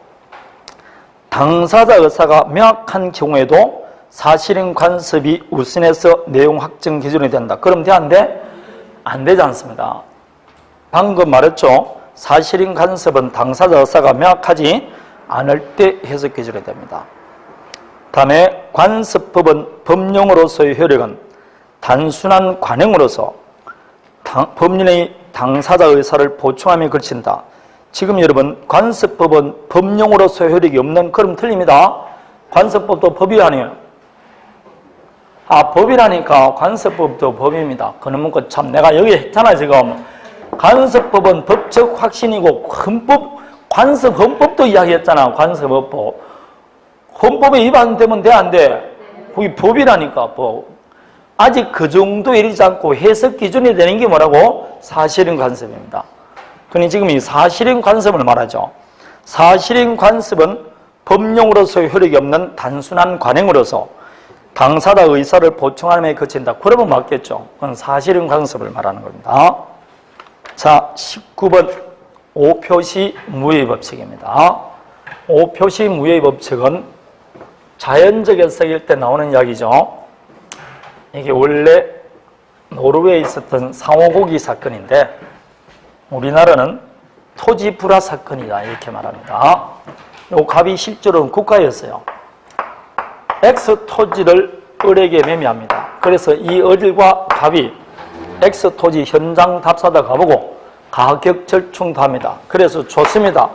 당사자 의사가 명확한 경우에도 사실인 관습이 우선해서 내용 확정 기준이 된다. 그럼 돼? 안 돼? 안 되지 않습니다. 방금 말했죠? 사실인 관습은 당사자 의사가 명확하지 않을 때 해석 기준이 됩니다. 다음에 관습법은 법령으로서의 효력은 단순한 관행으로서 법률의 당사자 의사를 보충하며 그친다. 지금 여러분 관습법은 법령으로서의 효력이 없는 그럼 틀립니다. 관습법도 법이 아니에요. 법이라니까 관습법도 법입니다. 그러면 참 내가 여기 했잖아 지금. 관습법은 법적 확신이고 헌법도 이야기했잖아. 관습법. 헌법에 위반되면 돼 안 돼? 거기 법이라니까 법. 아직 그 정도 이르지 않고 해석 기준이 되는 게 뭐라고? 사실인 관습입니다. 그러니 지금 이 사실인 관습을 말하죠. 사실인 관습은 법령으로서의 효력이 없는 단순한 관행으로서 당사자 의사를 보충하는 데 그친다. 그러면 맞겠죠. 그건 사실인 관습을 말하는 겁니다. 자, 19번 5표시 무효의 법칙입니다. 5표시 무효의 법칙은 자연적 해석일 때 나오는 이야기죠. 이게 원래 노르웨이에 있었던 상호고기 사건인데 우리나라는 토지 불화 사건이다 이렇게 말합니다. 이 갑이 실제로는 국가였어요. X 토지를 을에게 매매합니다. 그래서 이 을과 갑이 X 토지 현장 답사다 가보고 가격 절충도 합니다. 그래서 좋습니다.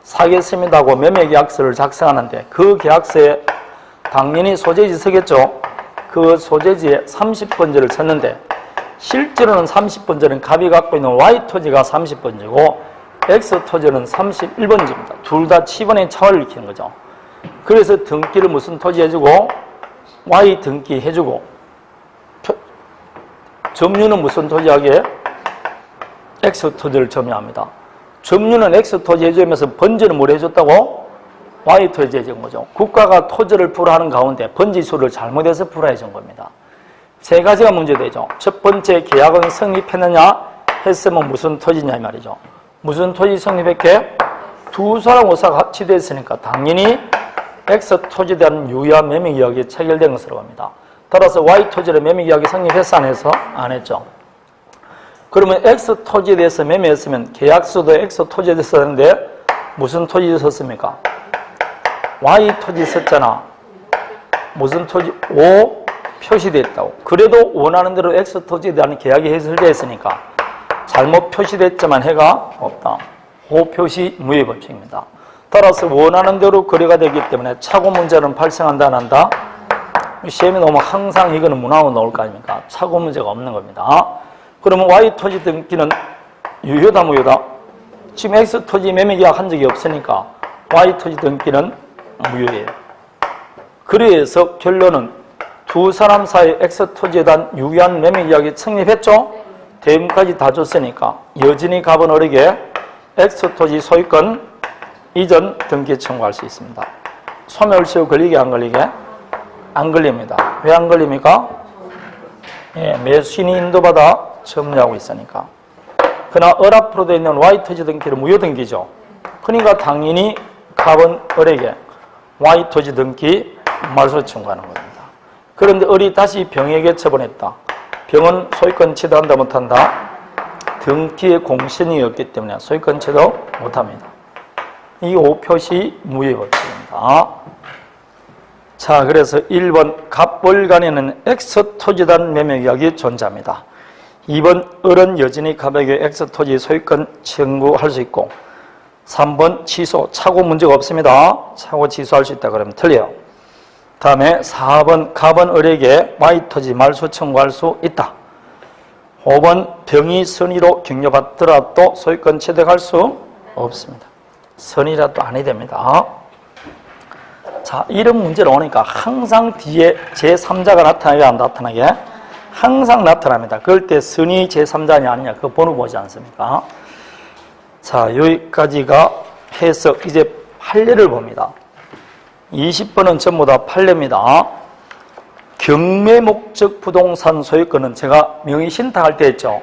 사겠습니다 하고 매매 계약서를 작성하는데 그 계약서에 당연히 소재지 서겠죠. 그 소재지에 30번지를 쳤는데 실제로는 30번지는 갑이 갖고 있는 Y 토지가 30번지고 X 토지는 31번지입니다. 둘 다 치번의 차원을 일으키는 거죠. 그래서 등기를 무슨 토지 해주고 Y 등기 해주고 점유는 무슨 토지하게? X 토지를 점유합니다. 점유는 X 토지 해주면서 번지는 뭘 해줬다고? Y 토지 해준 거죠. 국가가 토지를 불화하는 가운데 번지수를 잘못해서 불화해 준 겁니다. 세 가지가 문제되죠. 첫 번째, 계약은 성립했느냐 했으면 무슨 토지냐 이 말이죠. 무슨 토지 성립했게? 두 사람 의사가 합치됐으니까 당연히 X 토지에 대한 유효한 매매 계약이 체결된 것으로 봅니다. 따라서 Y 토지를 매매 계약이 성립했어 안 했어? 안 했죠. 그러면 X 토지에 대해서 매매했으면 계약서도 X 토지에 대해서 썼는데 무슨 토지 썼습니까? Y 토지 썼잖아. 무슨 토지? O 표시되어 있다고. 그래도 원하는 대로 X 토지에 대한 계약이 해설되어 있으니까 잘못 표시됐지만 해가 없다. O 표시 무효 법칙입니다. 따라서 원하는 대로 거래가 되기 때문에 착오 문제는 발생한다 안 한다? 시험에 나오면 항상 이거는 문항으로 나올 거 아닙니까? 착오 문제가 없는 겁니다. 그러면 Y 토지 등기는 유효다 무효다? 지금 X 토지 매매 계약 한 적이 없으니까 Y 토지 등기는 무효예요. 그래서 결론은 두 사람 사이 X 토지에 대한 유효한 매매 계약이 성립했죠? 대금까지 다 줬으니까 여전히 값은 어리게 X 토지 소유권 이전 등기 청구할 수 있습니다. 소멸시효 걸리게 안 걸리게? 안 걸립니다. 왜 안 걸립니까? 예, 매수인이 인도받아 점유하고 있으니까. 그러나 을앞으로 되어 있는 Y 토지 등기는 무효 등기죠. 그러니까 당연히 값은 을에게 Y 토지 등기 말소 청구하는 겁니다. 그런데 을이 다시 병에게 처분했다. 병은 소유권 취득한다 못한다? 등기의 공신이 없기 때문에 소유권 취득 못합니다. 이 O 표시 무효 법칙입니다. 자, 그래서 1번 갑을 간에는 X 토지에 대한 매매 계약이 존재합니다. 2번 을은 여전히 갑에게 X 토지 소유권 청구할 수 있고 3번 취소, 착오 문제가 없습니다. 착오 취소할 수 있다 그러면 틀려요. 다음에 4번 갑은 을에게 Y 토지 말소 청구할 수 있다. 5번 병이 선의로 격려받더라도 소유권 취득할 수 없습니다. 선의라도 아니 됩니다. 자, 이런 문제로 오니까 항상 뒤에 제3자가 나타나게 안 나타나게? 항상 나타납니다. 그럴 때 선의 제3자냐 아니냐 그 번호 보지 않습니까? 자, 여기까지가 해석. 이제 판례를 봅니다. 20번은 전부 다 판례입니다. 경매 목적 부동산 소유권은 제가 명의 신탁할 때 했죠.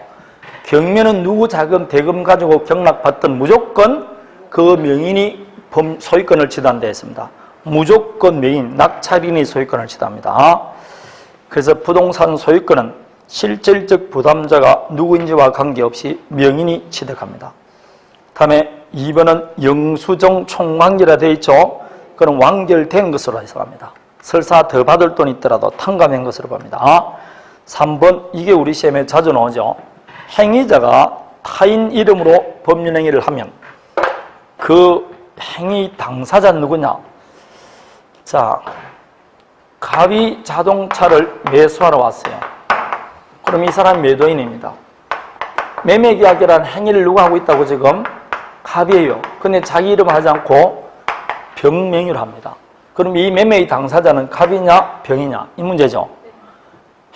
경매는 누구 자금 대금 가지고 경락받던 무조건 그 명인이 소유권을 취득한다 했습니다. 무조건 명인, 낙찰인이 소유권을 취득합니다. 그래서 부동산 소유권은 실질적 부담자가 누구인지와 관계없이 명인이 취득합니다. 다음에 2번은 영수증 총완결화 되어 있죠. 그럼 완결된 것으로 해석합니다. 설사 더 받을 돈이 있더라도 탕감한 것으로 봅니다. 3번, 이게 우리 시험에 자주 나오죠. 행위자가 타인 이름으로 법률행위를 하면 그 행위 당사자는 누구냐? 자, 갑이 자동차를 매수하러 왔어요. 그럼 이 사람 매도인입니다. 매매계약이라는 행위를 누가 하고 있다고 지금? 갑이에요. 근데 자기 이름을 하지 않고 병 명의로 합니다. 그럼 이 매매의 당사자는 갑이냐 병이냐 이 문제죠.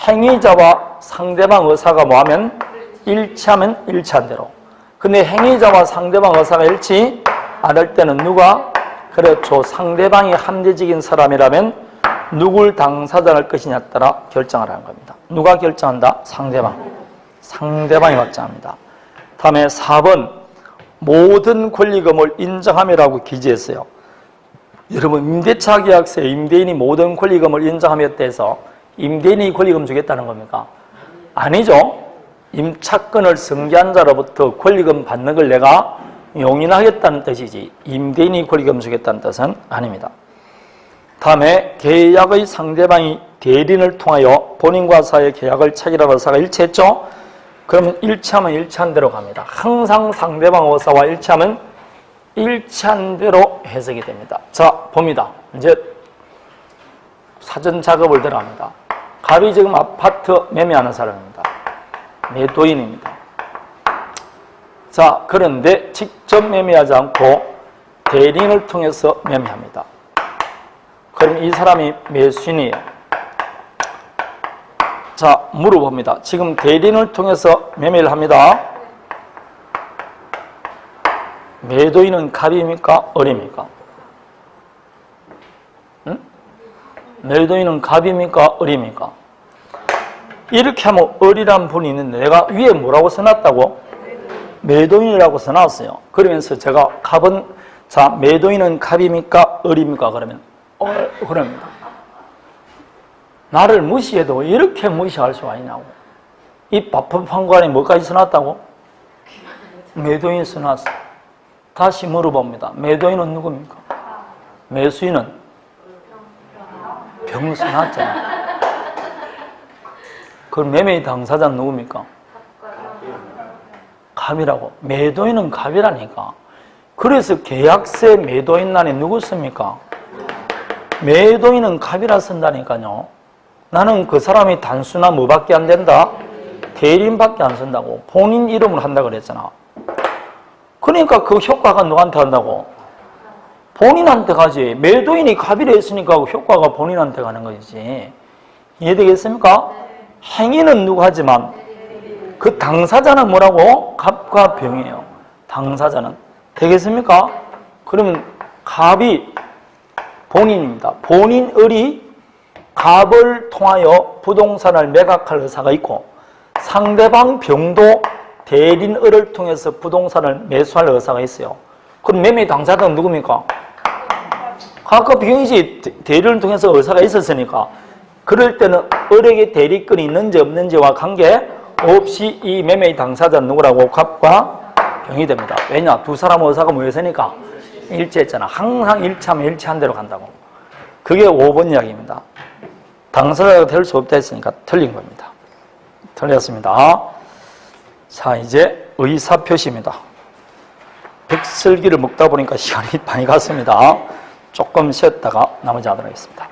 행위자와 상대방 의사가 뭐하면 일치하면 일치한 대로. 근데 행위자와 상대방 의사가 일치 안 할 때는 누가? 그렇죠. 상대방이 합리적인 사람이라면 누굴 당사자를 할 것이냐에 따라 결정을 하는 겁니다. 누가 결정한다? 상대방. 상대방이 확정합니다. 다음에 4번 모든 권리금을 인정함이라고 기재했어요. 여러분 임대차 계약서에 임대인이 모든 권리금을 인정하며 떼서 임대인이 권리금 주겠다는 겁니까? 아니죠. 임차권을 승계한 자로부터 권리금 받는 걸 내가 용인하겠다는 뜻이지 임대인이 권리금 주겠다는 뜻은 아닙니다. 다음에 계약의 상대방이 대리인을 통하여 본인과 사이의 계약을 체결하는 의사가 일치했죠? 그러면 일치하면 일치한 대로 갑니다. 항상 상대방 의사와 일치하면 일치한 대로 해석이 됩니다. 자, 봅니다. 이제 사전 작업을 들어갑니다. 갑이 지금 아파트 매매하는 사람입니다. 매도인입니다. 자, 그런데 직접 매매하지 않고 대리인을 통해서 매매합니다. 그럼 이 사람이 매수인이에요. 자, 물어봅니다. 지금 대리인을 통해서 매매를 합니다. 매도인은 갑입니까? 을입니까? 응? 매도인은 갑입니까? 을입니까? 이렇게 하면 을이란 분이 있는데 내가 위에 뭐라고 써놨다고? 매도인이라고 써놨어요. 그러면서 제가 갑은, 자, 매도인은 갑입니까? 을입니까? 그러면 그럽니다. 나를 무시해도 이렇게 무시할 수가 있냐고. 이 밥판관에 뭐까지 써놨다고? 매도인 써놨어. 다시 물어봅니다. 매도인은 누굽니까? 매수인은? 병 써놨잖아. 그럼 매매 당사자는 누굽니까? 갑이라고. 매도인은 갑이라니까. 그래서 계약세 매도인란에 누구 씁니까? 매도인은 갑이라 쓴다니까요. 나는 그 사람이 단수나 뭐밖에 안 된다? 대리인밖에 안 쓴다고. 본인 이름으로 한다 그랬잖아. 그러니까 그 효과가 누구한테 간다고? 본인한테 가지. 매도인이 갑이라 했으니까 효과가 본인한테 가는 거지. 이해되겠습니까? 행위는 누구 하지만 그 당사자는 뭐라고? 갑과 병이에요. 당사자는. 되겠습니까? 그러면 갑이 본인입니다. 본인 을이 갑을 통하여 부동산을 매각할 의사가 있고 상대방 병도 대리인 을을 통해서 부동산을 매수할 의사가 있어요. 그럼 매매 당사자는 누굽니까? 갑과 병이지. 대리인을 통해서 의사가 있었으니까. 그럴 때는 을에게 대리권이 있는지 없는지와 관계없이 이 매매 당사자는 누구라고? 갑과 병이 됩니다. 왜냐? 두 사람 의사가 뭐였으니까? 일치했잖아. 항상 일치하면 일치한 대로 간다고. 그게 5번 이야기입니다. 당사자가 될 수 없다 했으니까 틀린 겁니다. 틀렸습니다. 자, 이제 의사표시입니다. 백설기를 먹다 보니까 시간이 많이 갔습니다. 조금 쉬었다가 나머지 하도록 하겠습니다.